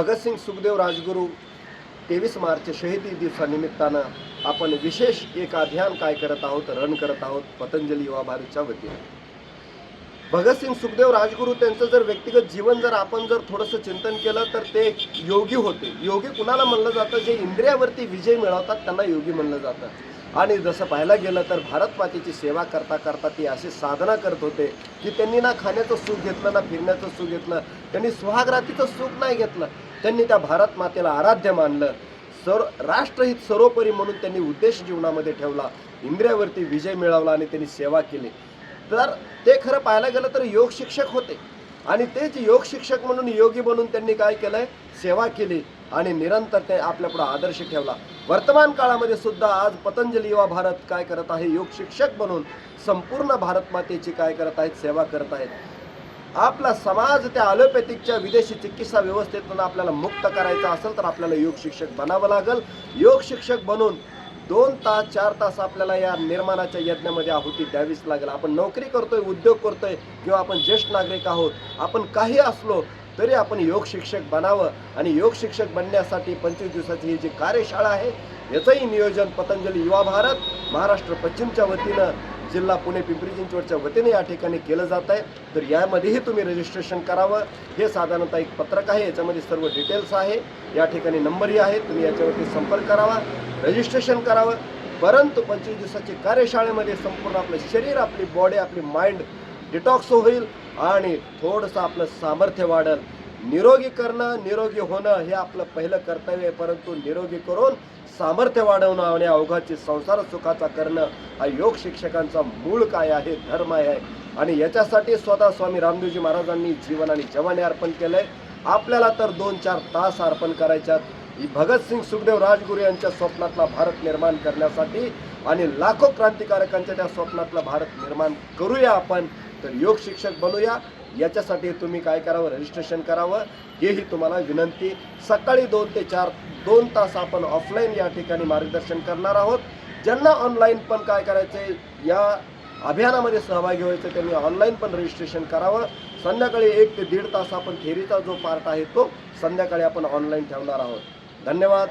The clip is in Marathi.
भगतसिंग सुखदेव राजगुरू 23 मार्च शहीदी दिवसानिमित्तानं आपण विशेष एक अभियान काय करत आहोत, रन करत आहोत पतंजली युवा भारतच्या वतीने। भगतसिंग सुखदेव राजगुरू त्यांचं जर व्यक्तिगत जीवन जर आपण जर थोडंसं चिंतन केलं तर ते योगी होते। योगी कुणाला म्हणलं जातं? जे इंद्रियावरती विजय मिळवतात त्यांना योगी म्हणलं जातं। आणि जसं पाहायला गेलं तर भारत मातेची सेवा करता करता ती अशी साधना करत होते की त्यांनी ना खाण्याचं सुख घेतलं, ना फिरण्याचं सुख घेतलं, त्यांनी सुहागरातीचं सुख नाही घेतलं। त्यांनी त्या भारत मातेला आराध्य मानलं, राष्ट्रहित सर्वोपरी म्हणून त्यांनी उद्देश जीवनामध्ये ठेवला, इंद्रियावरती विजय मिळवला आणि त्यांनी सेवा केली। तर ते खरं पाहायला गेलं तर योग शिक्षक होते आणि तेच योग शिक्षक म्हणून योगी बनून त्यांनी काय केलंय, सेवा केली आणि निरंतर ते आपल्यापुढे आदर्श ठेवला। वर्तमान काळामध्ये सुद्धा आज पतंजली युवा भारत काय करत आहे, योग शिक्षक बनून संपूर्ण भारत मातेची काय करत आहेत, सेवा करत आहेत। आपला समाज त्या ॲलोपॅथिकच्या विदेशी चिकित्सा व्यवस्थेतून आपल्याला मुक्त करायचा असेल तर आपल्याला योग शिक्षक बनावं लागेल। योग शिक्षक बनून 2 तास 4 तास आपल्याला या निर्माणाच्या यज्ञामध्ये आहुती द्यावीच लागेल। आपण नोकरी करतोय, उद्योग करतोय किंवा आपण ज्येष्ठ नागरिक आहोत, आपण काही असलो तरी आपण योग शिक्षक बनावं आणि योग शिक्षक बनण्यासाठी 25 दिवसाची ही जी कार्यशाळा आहे याचंही नियोजन पतंजली युवा भारत महाराष्ट्र पश्चिमच्या वतीनं, जिल्हा पुणे पिंपरी चिंचवडच्या वतीने या ठिकाणी केलं जात आहे। तर यामध्येही तुम्ही रजिस्ट्रेशन करावं। हे साधारणतः एक पत्रक आहे, याच्यामध्ये सर्व डिटेल्स आहे, या ठिकाणी नंबरही आहे, तुम्ही याच्यावरती संपर्क करावा, रजिस्ट्रेशन करावं। परंतु 25 दिवसाची कार्यशाळेमध्ये संपूर्ण आपलं शरीर, आपली बॉडी, आपली माइंड डिटॉक्स होईल आणि थोडंसं आपलं सामर्थ्य वाढेल। निरोगी करणं, निरोगी होणं हे आपलं पहिलं कर्तव्य आहे, परंतु निरोगी करून सामर्थ्य वाढवणं आणि अवघाची संसार सुखाचा करणं हा योग शिक्षकांचा मूळ काय आहे, धर्म आहे। आणि याच्यासाठी स्वतः स्वामी रामदेवजी महाराजांनी जीवन आणि जवानी अर्पण केलंय। आपल्याला तर 2-4 तास अर्पण करायच्यात भगतसिंग सुखदेव राजगुरू यांच्या स्वप्नातला भारत निर्माण करण्यासाठी आणि लाखो क्रांतिकारकांच्या त्या स्वप्नातला भारत निर्माण करूया आपण। तर योग शिक्षक बनूया, याच्यासाठी तुम्ही काय करावं, रजिस्ट्रेशन करावं, हेही तुम्हाला विनंती। सकाळी 2 ते 4 2 तास आपण ऑफलाईन या ठिकाणी मार्गदर्शन करणार आहोत। ज्यांना ऑनलाईन पण काय करायचंय, या अभियानामध्ये सहभागी व्हायचं त्यांनी ऑनलाईन पण रजिस्ट्रेशन करावं। संध्याकाळी 1 ते 1.5 तास आपण थेरीचा जो पार्ट आहे तो संध्याकाळी आपण ऑनलाईन ठेवणार आहोत। धन्यवाद।